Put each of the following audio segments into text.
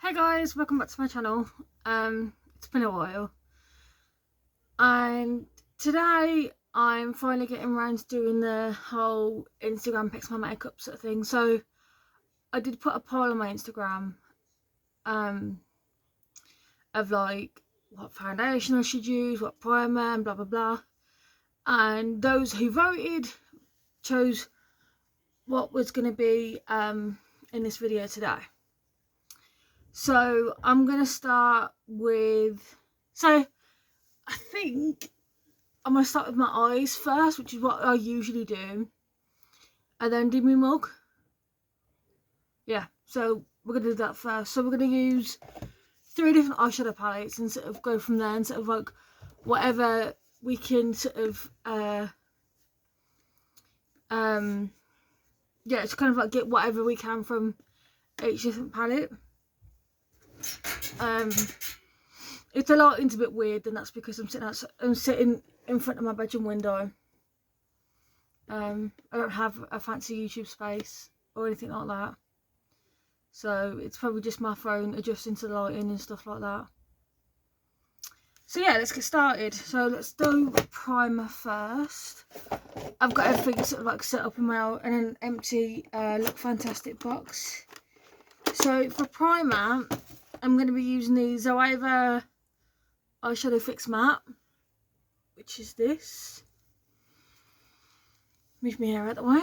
Hey guys, welcome back to my channel. It's been a while, and today I'm finally getting around to doing the whole Instagram picks my makeup sort of thing. So I did put a poll on my Instagram of like what foundation I should use, what primer, and blah blah blah. And those who voted chose what was going to be in this video today. So I'm going to start with, I think I'm going to start with my eyes first, which is what I usually do, and then do my mug. Yeah, so we're going to do that first. So we're going to use 3 different eyeshadow palettes and sort of go from there, and sort of like whatever we can sort of, yeah, it's kind of like get whatever we can from each different palette. If the lighting's a bit weird, then that's because I'm sitting in front of my bedroom window. I don't have a fancy YouTube space or anything like that, so it's probably just my phone adjusting to the lighting and stuff like that. So yeah, let's get started. So let's do primer first. I've got everything sort of like set up in an empty Look Fantastic box. So for primer, I'm going to be using the Jawbreaker eyeshadow fix matte, which is this. Move my hair out the way.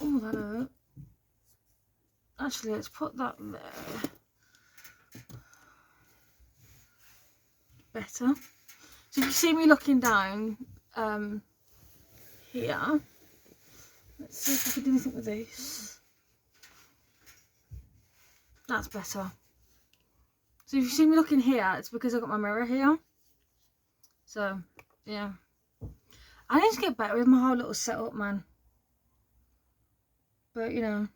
Oh, that hurt. Actually, let's put that there. Better. So if you see me looking down here, let's see if I can do anything with this. That's better. So if you see me looking here, it's because I've got my mirror here. So, yeah. I need to get better with my whole little setup, man. But, you know,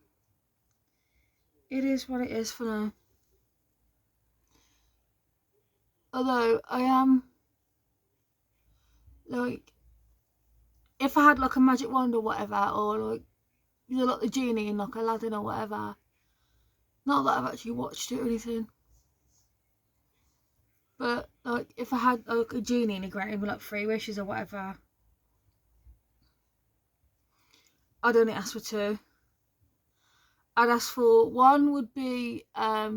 it is what it is for now. Although, I am, like, if I had, like, a magic wand or whatever, or, like, you know, like the genie in, like, Aladdin or whatever. Not that I've actually watched it or anything. But, like, if I had, like, a genie and he granted me, like, 3 wishes or whatever, I'd only ask for 2. I'd ask for 1 would be a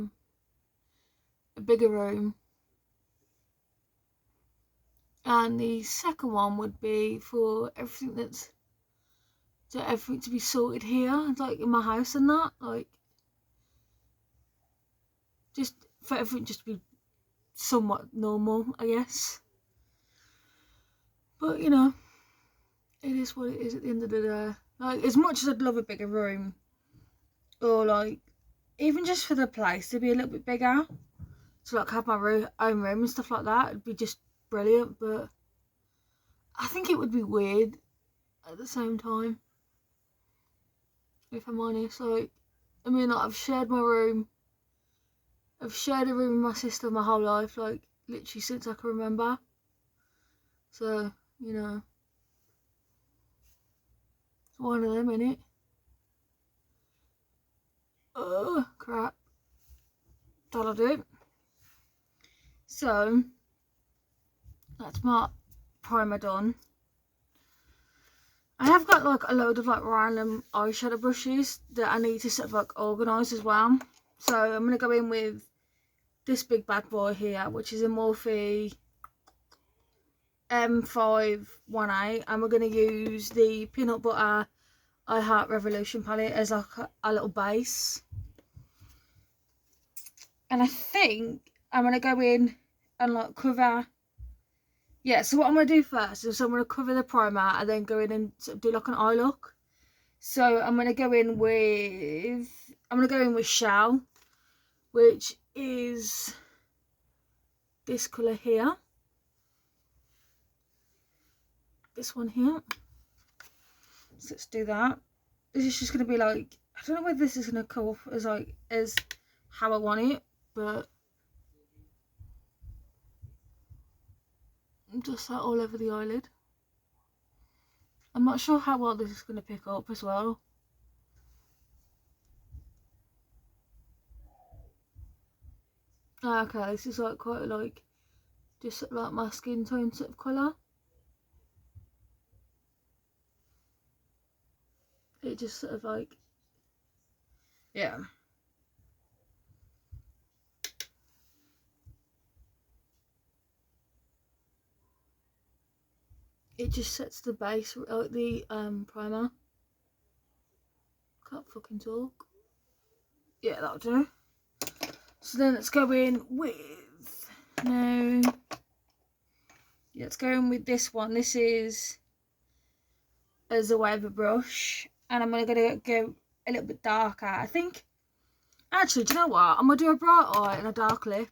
bigger room, and the second one would be for everything to be sorted here, like in my house and that, like just for everything just to be somewhat normal, I guess. But you know, it is what it is at the end of the day. Like, as much as I'd love a bigger room, or like even just for the place to be a little bit bigger, to like have my own room and stuff like that, it'd be just brilliant. But I think it would be weird at the same time, if I'm honest. Like, I mean, like, I've shared my room. I've shared a room with my sister my whole life, like literally since I can remember. So, you know, it's one of them, innit? Oh, crap. That'll do. So, that's my primer done. I have got like a load of like random eyeshadow brushes that I need to sort of like organise as well. So I'm going to go in with this big bad boy here, which is a Morphe M518, and we're going to use the Peanut Butter I Heart Revolution palette as like a little base. And I think I'm going to go in and like cover, yeah, so what I'm going to do first is I'm going to cover the primer and then go in and sort of do like an eye look. So I'm going to go in with Shell, which is this colour here. This one here. So let's do that. This is just going to be like, I don't know whether this is going to come off as how I want it, but just that all over the eyelid. I'm not sure how well this is going to pick up as well. Oh, okay, this is like quite like just sort of like my skin tone sort of colour. It just sort of like, yeah. It just sets the base, like the primer. Can't fucking talk. Yeah, that'll do. So then let's go in with, no. Yeah, let's go in with this one. This is as a wave of brush. And I'm going to go a little bit darker. I think, actually, do you know what? I'm going to do a bright eye and a dark lip.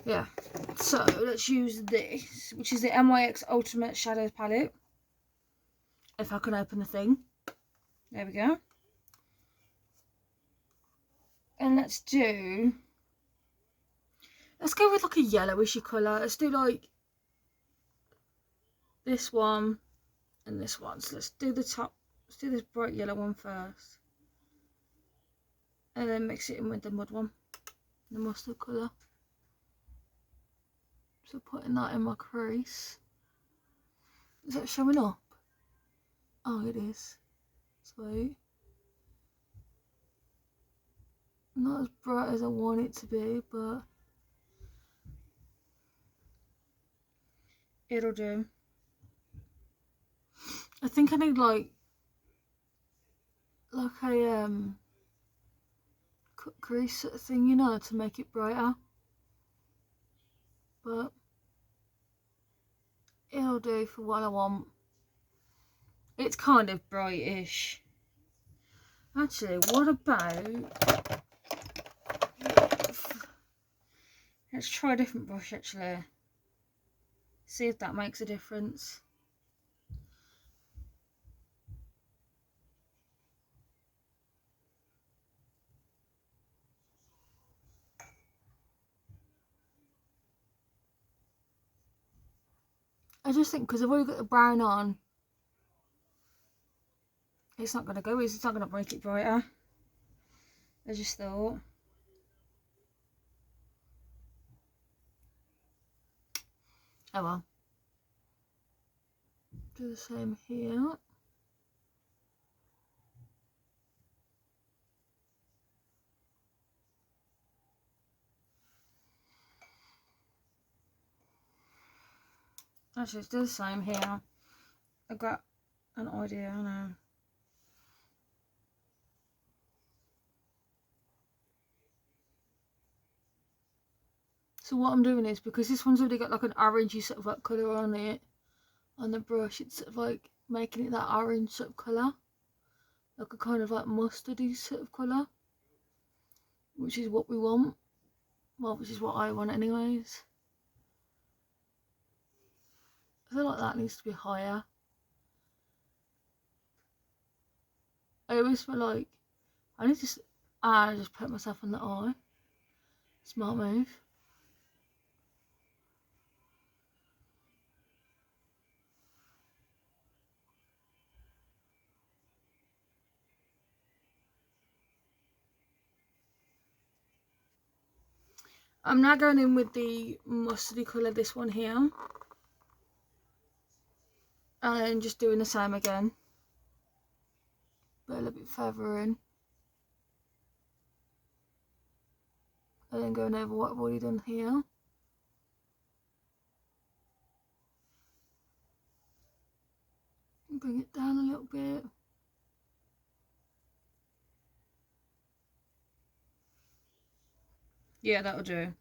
Yeah. So let's use this, which is the NYX Ultimate Shadows Palette. If I can open the thing. There we go. And let's go with like a yellowishy colour. Let's do like this one and this one. So let's do the top. Let's do this bright yellow one first. And then mix it in with the mud one. The mustard colour. So putting that in my crease. Is that showing up? Oh, it is. Sweet. Not as bright as I want it to be, but it'll do. I think I need like a cut crease sort of thing, you know, to make it brighter. But it'll do for what I want. It's kind of brightish. Actually, what about, let's try a different brush actually. See if that makes a difference. I just think because I've already got the brown on, it's not going to go, it's not going to make it brighter. I just thought. Oh well. Do the same here. Actually, let's do the same here. I've got an idea now. So what I'm doing is, because this one's already got like an orangey sort of like colour on it, on the brush, it's sort of like making it that orange sort of colour. Like a kind of like mustardy sort of colour. Which is what we want. Well, which is what I want anyways. I feel like that needs to be higher. I always feel like I need to. I just put myself on the eye. Smart move. I'm now going in with the mustardy colour, this one here. And just doing the same again. But a little bit further in. And then going over what I've already done here. And bring it down a little bit. Yeah, that'll do.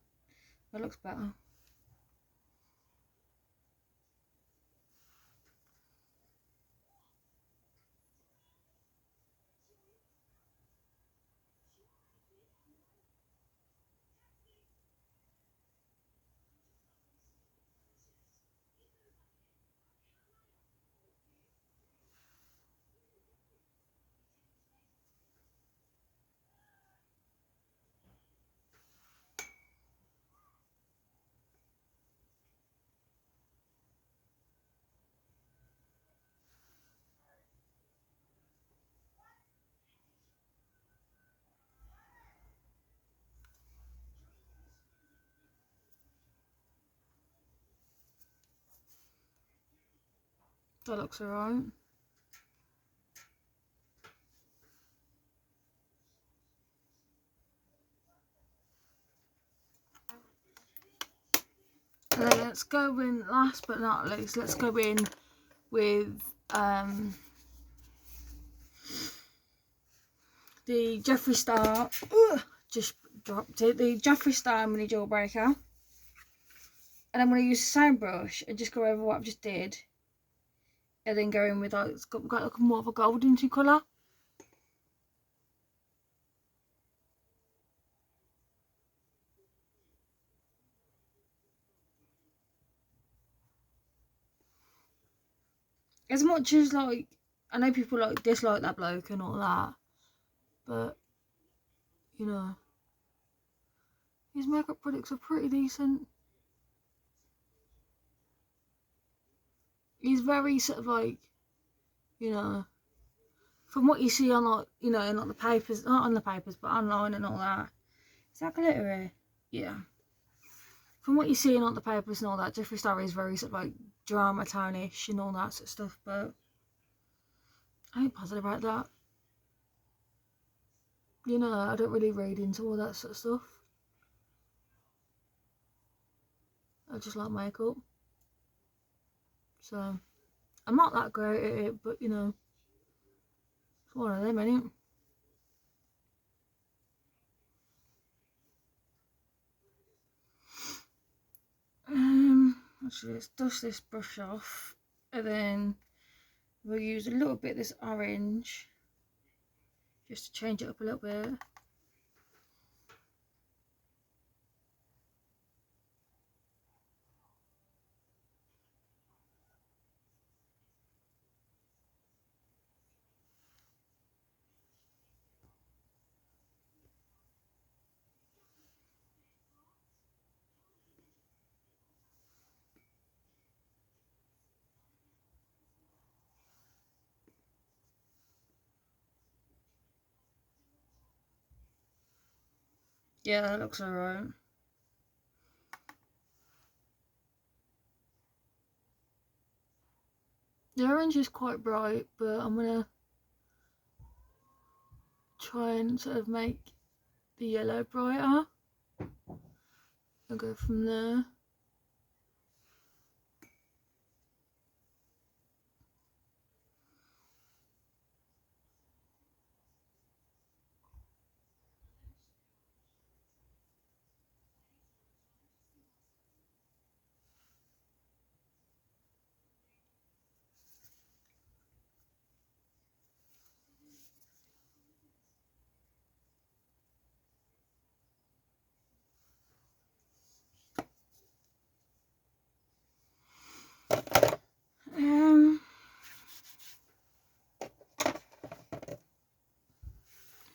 That looks better. That looks alright. And then let's go in, last but not least, let's go in with the Jeffree Star. Just dropped it. The Jeffree Star mini Jawbreaker. And I'm going to use the same brush and just go over what I've just did. And then go in with, like, it's got like more of a golden colour. As much as, like, I know people like dislike that bloke and all that, but you know, his makeup products are pretty decent. He's very sort of like, you know, from what you see on, like, you know, in like the papers, not on the papers, but online and all that. Is that glittery? Yeah. From what you see in all the papers and all that, Jeffree Star is very sort of like drama tone-ish and all that sort of stuff, but I ain't positive about that. You know, I don't really read into all that sort of stuff. I just like makeup. So, I'm not that great at it, but you know, it's one of them, ain't it? Actually, let's dust this brush off, and then we'll use a little bit of this orange, just to change it up a little bit. Yeah, that looks alright. The orange is quite bright, but I'm gonna try and sort of make the yellow brighter. I'll go from there.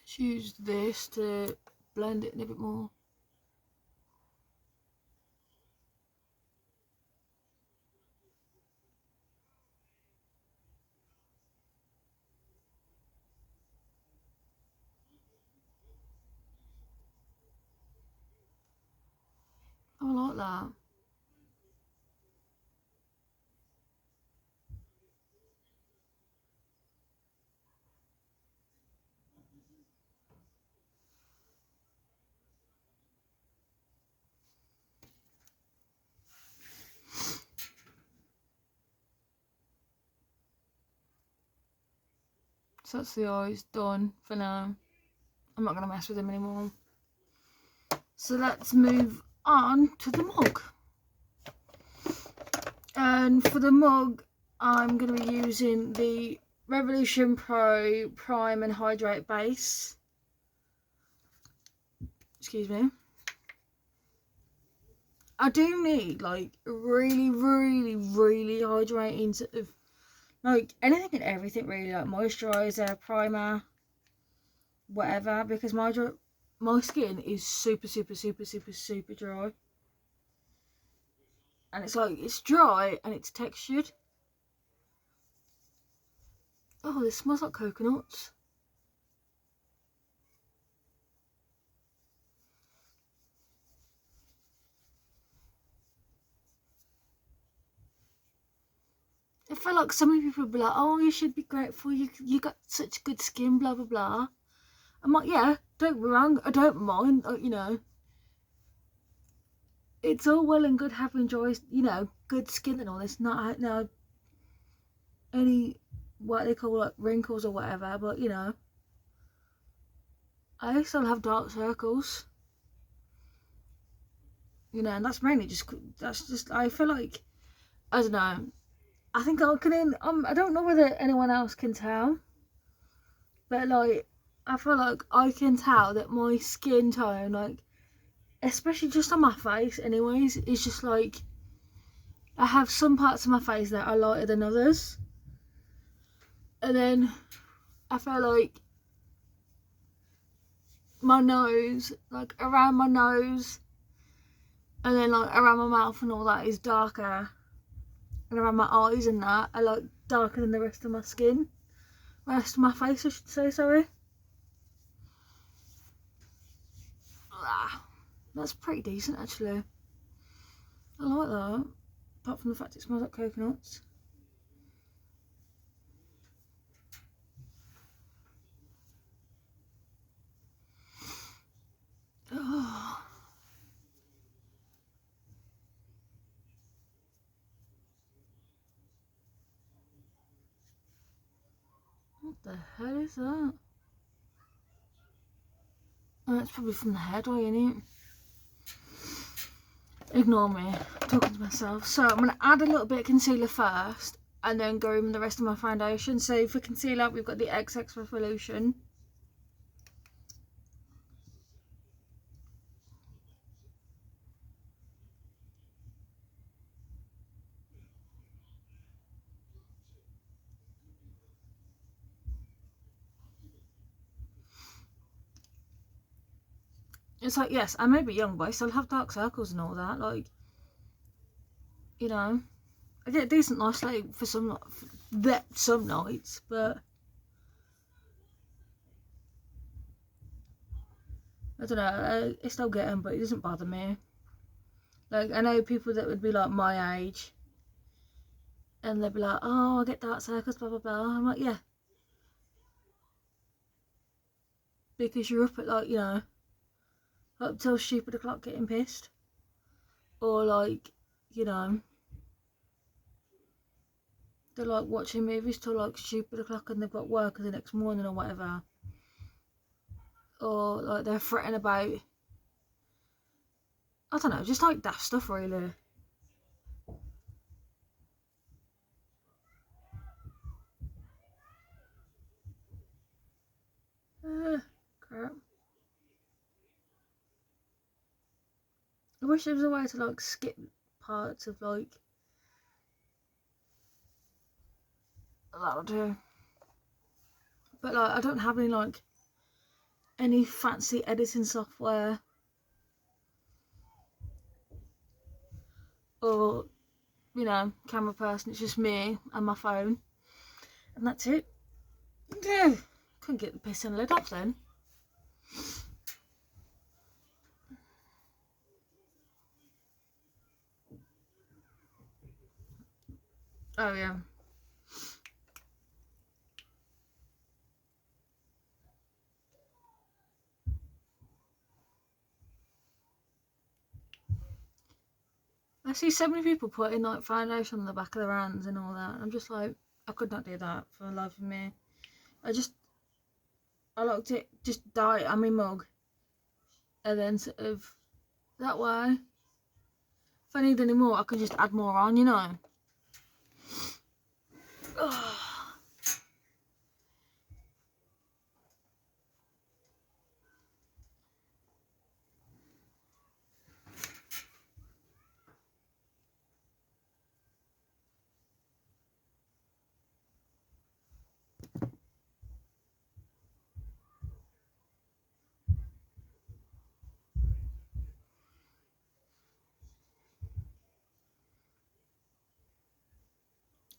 Let's use this to blend it in a bit more. I like that. So that's the eyes done for now. I'm not going to mess with them anymore. So let's move on to the mug. And for the mug, I'm going to be using the Revolution Pro Prime and Hydrate Base. Excuse me. I do need, like, really hydrating sort of, like, anything and everything really, like moisturiser, primer, whatever, because my skin is super dry. And it's like, it's dry and it's textured. Oh, this smells like coconuts. I feel like so many people would be like, oh, you should be grateful, you got such good skin, blah blah blah. I'm like, yeah, don't get me wrong, I don't mind, you know, it's all well and good having joy, you know, good skin and all this, not no any what they call like wrinkles or whatever, but you know, I still have dark circles, you know, and that's mainly just I feel like, I don't know, I think I can, I don't know whether anyone else can tell, but like, I feel like I can tell that my skin tone, like, especially just on my face anyways, is just like, I have some parts of my face that are lighter than others. And then I feel like my nose, like around my nose, and then like around my mouth and all that is darker. And around my eyes and that are like darker than the rest of my skin. Rest of my face, I should say, sorry. That's pretty decent actually. I like that. Apart from the fact it smells like coconuts. Oh. What the hell is that? Oh, it's probably from the hair dye, innit? Ignore me, I'm talking to myself. So I'm going to add a little bit of concealer first and then go in the rest of my foundation. So for concealer, we've got the XX Revolution. It's like, yes, I may be young, but I still have dark circles and all that. Like, you know, I get a decent night sleep for some nights, but I don't know, I still get them, but it doesn't bother me. Like, I know people that would be like my age, and they'd be like, oh, I get dark circles, blah, blah, blah. I'm like, yeah. Because you're up at, like, you know, up till stupid o'clock getting pissed. Or, like, you know, they're, like, watching movies till, like, stupid o'clock and they've got work the next morning or whatever. Or, like, they're fretting about, I don't know, just, like, daft stuff, really. Crap. I wish there was a way to, like, skip parts of, like, that'll do. But, like, I don't have any, like, any fancy editing software. Or, you know, camera person. It's just me and my phone. And that's it. Yeah. Couldn't get the piss and lid off then. Oh, yeah. I see so many people putting like foundation on the back of their hands and all that. I'm just like, I could not do that for the life of me. I like to just dye it on my mug. And then sort of, that way, if I need any more, I can just add more on, you know.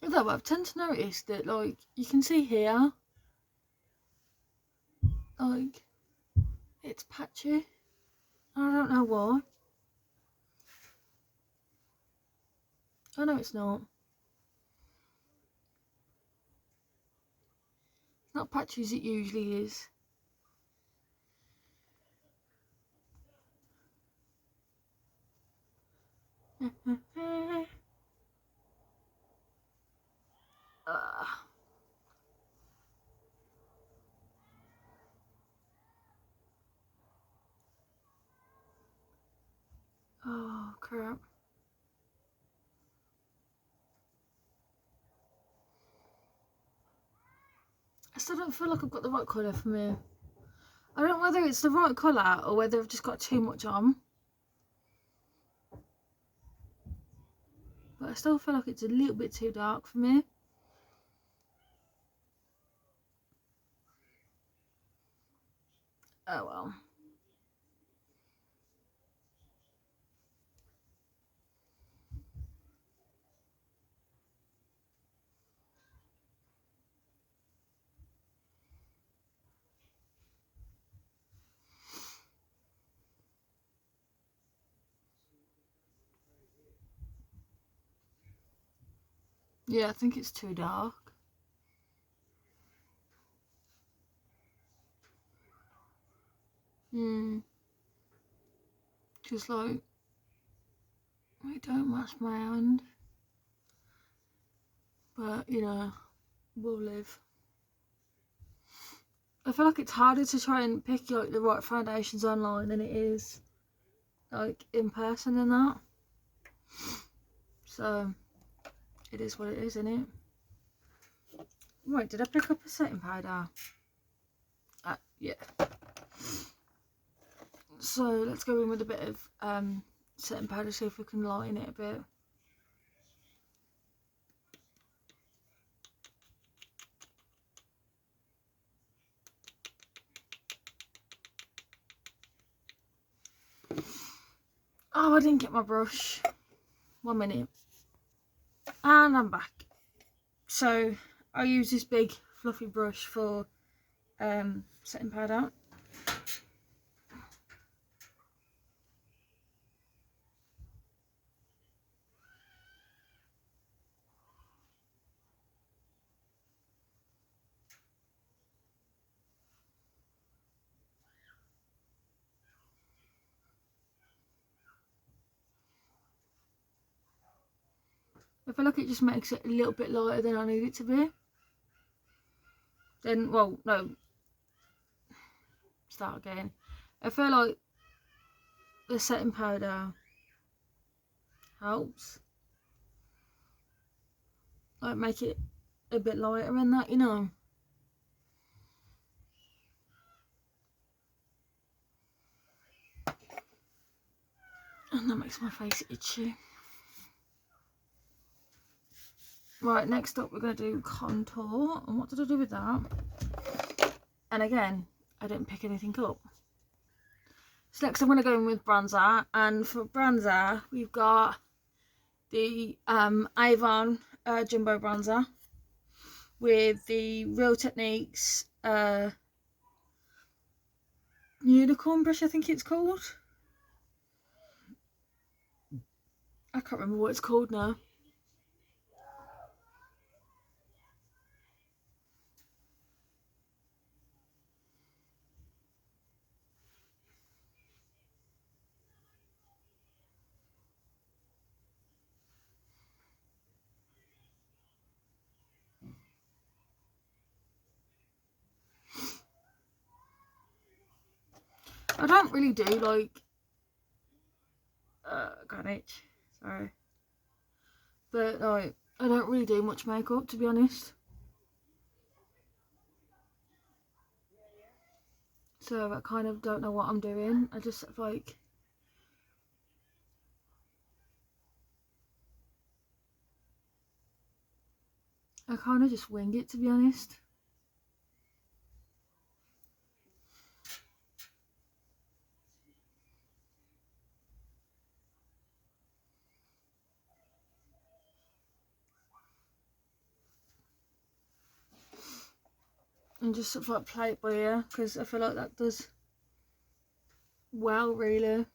Although I've tend to notice that, like, you can see here, like, it's patchy. I don't know why. I know it's not. Not patchy as it usually is. Oh crap. I still don't feel like I've got the right colour for me. I don't know whether it's the right colour or whether I've just got too much on. But I still feel like it's a little bit too dark for me. Oh well. Yeah, I think it's too dark. Just like, it don't match my hand. But, you know, we'll live. I feel like it's harder to try and pick like the right foundations online than it is like in person and that. So it is what it is, isn't it? Right, did I pick up a setting powder? Yeah. So let's go in with a bit of setting powder, see if we can lighten it a bit. Oh, I didn't get my brush. 1 minute. And I'm back. So I use this big fluffy brush for setting powder. I feel like it just makes it a little bit lighter than I need it to be. Then, well, no. Start again. I feel like the setting powder helps. Like, make it a bit lighter and that, you know. And that makes my face itchy. Right, next up we're going to do contour. And what did I do with that? And again, I didn't pick anything up. So next I'm going to go in with bronzer. And for bronzer, we've got the Avon Jumbo Bronzer with the Real Techniques Unicorn brush, I think it's called. I can't remember what it's called now. I don't really do like got an itch, sorry. But like I don't really do much makeup, to be honest. So I kind of don't know what I'm doing. I just like I kind of just wing it, to be honest. And just sort of like play it by ear, because I feel like that does well, really.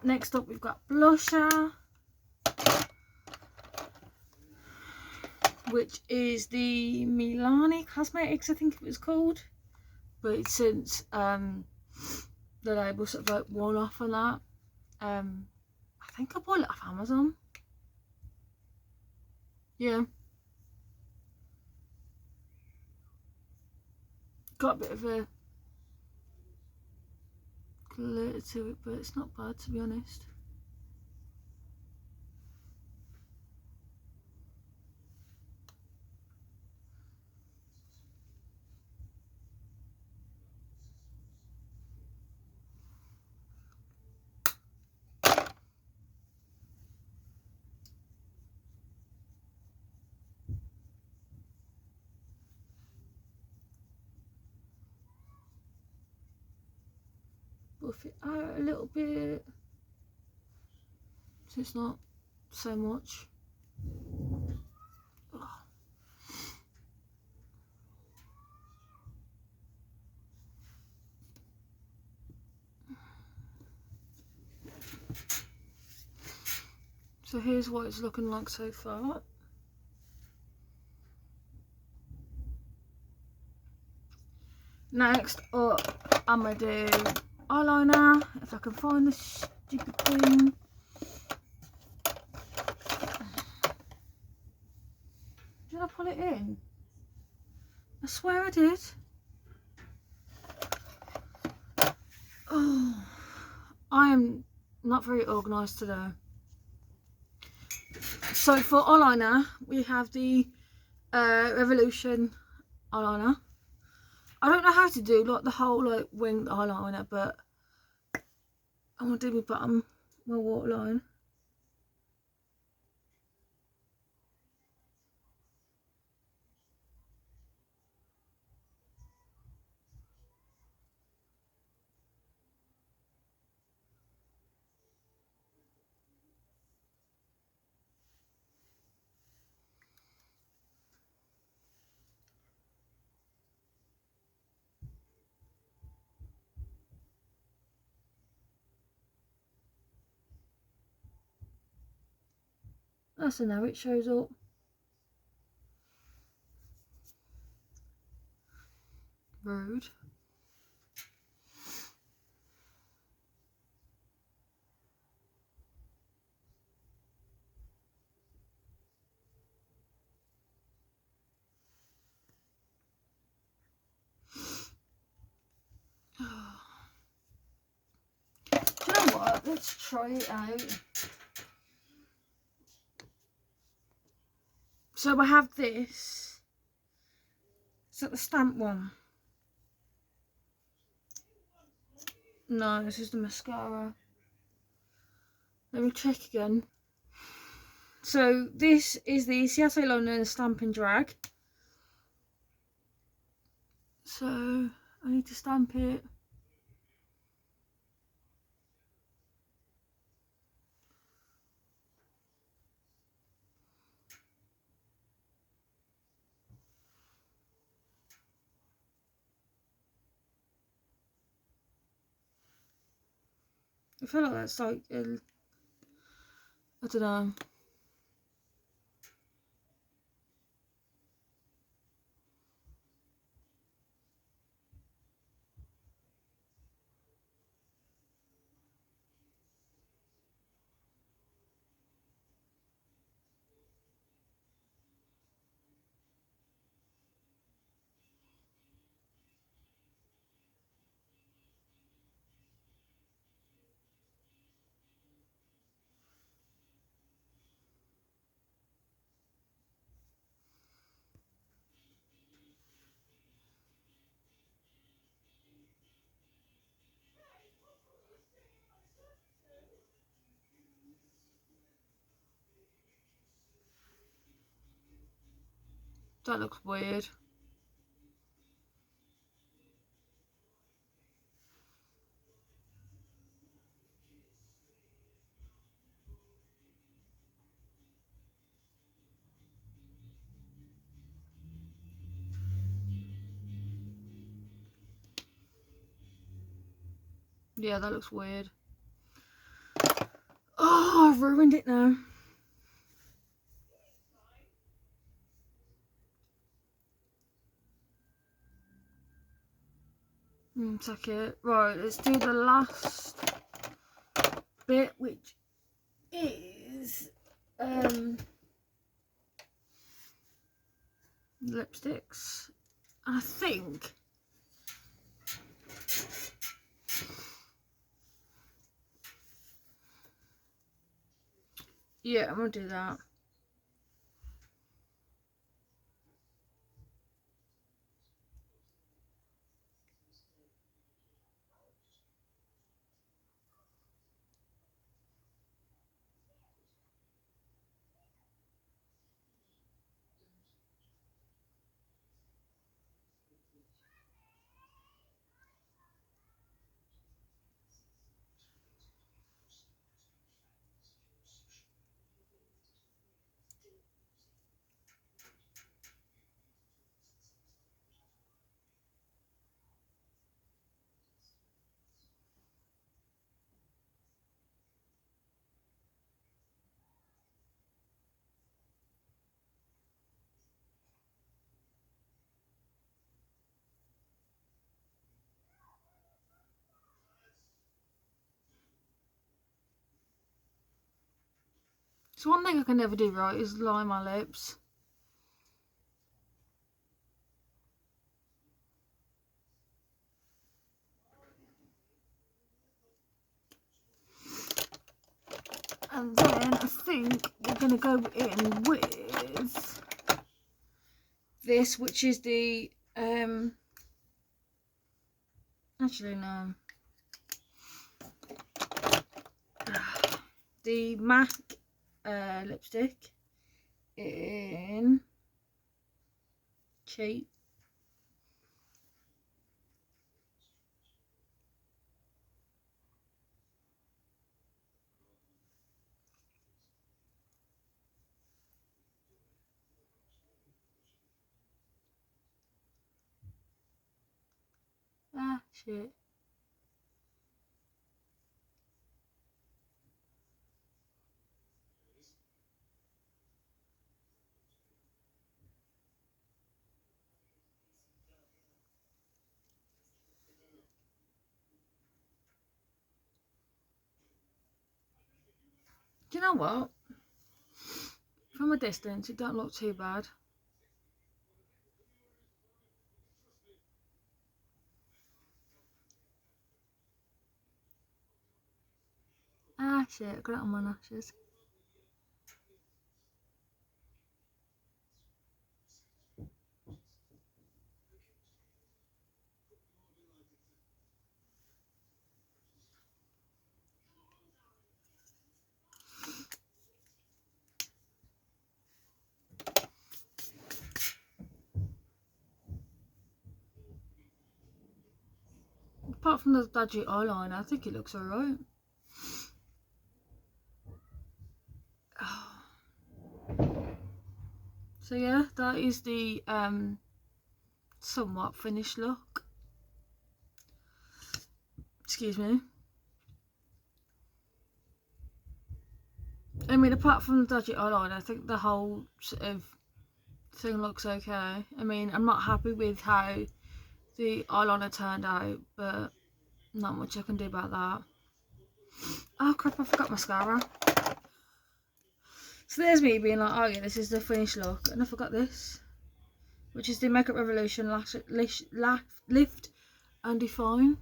Next up we've got blusher, which is the Milani Cosmetics, I think it was called, but it's since the label sort of like worn off on that. I think I bought it off Amazon. Yeah, got a bit of a glitter to it, but it's not bad, to be honest. Buff it out a little bit so it's not so much. Oh. So here's what it's looking like so far. Next up, I'm gonna do eyeliner, if I can find the stupid thing. Did I put it in? I swear I did. Oh, I am not very organised today. So for eyeliner, we have the Revolution eyeliner. I don't know how to do like the whole like winged eyeliner, but I want to do my bottom, my waterline. So now it shows up. Rude. Do you know what? Let's try it out. So I have this. Is that the stamp one? No, this is the mascara. Let me check again. So this is the CS Eyeliner Stamp and Drag. So I need to stamp it. I feel like that's like, I don't know. That looks weird. Yeah, that looks weird. I've ruined it now. Take it. Right, let's do the last bit, which is lipsticks. I think yeah, I'm gonna do that. So one thing I can never do right is line my lips. And then I think we're gonna go in with this, which is the actually no, the MAC lipstick in cheap. Ah, shit. Do you know what? From a distance, it don't look too bad. Ah, shit, I got it on my lashes. Apart from the dodgy eyeliner, I think it looks alright. So yeah, that is the somewhat finished look. Excuse me. I mean, apart from the dodgy eyeliner, I think the whole sort of thing looks okay. I mean, I'm not happy with how the eyeliner turned out, but not much I can do about that. Oh crap, I forgot mascara. So there's me being like, oh yeah, this is the finished look, and I forgot this, which is the Makeup Revolution Lift and Define.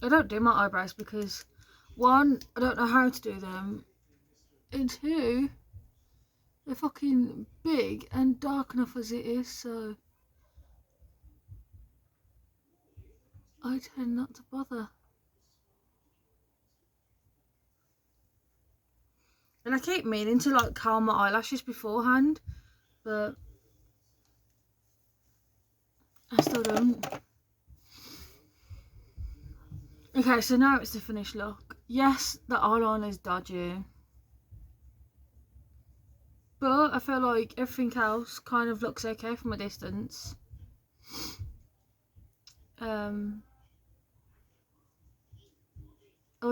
I don't do my eyebrows because, one, I don't know how to do them, and two, they're fucking big and dark enough as it is, so I tend not to bother. And I keep meaning to like curl my eyelashes beforehand, but I still don't. Okay, so now it's the finished look. Yes, the eyeliner is dodgy, but I feel like everything else kind of looks okay from a distance. I'll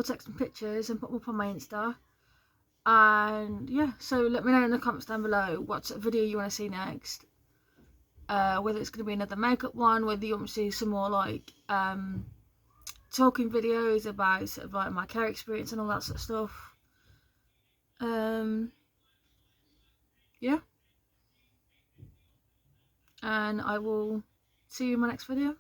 take some pictures and put them up on my Insta. And yeah, so let me know in the comments down below what video you want to see next. Whether it's going to be another makeup one, whether you want me to see some more like talking videos about sort of like my care experience and all that sort of stuff. Yeah. And I will see you in my next video.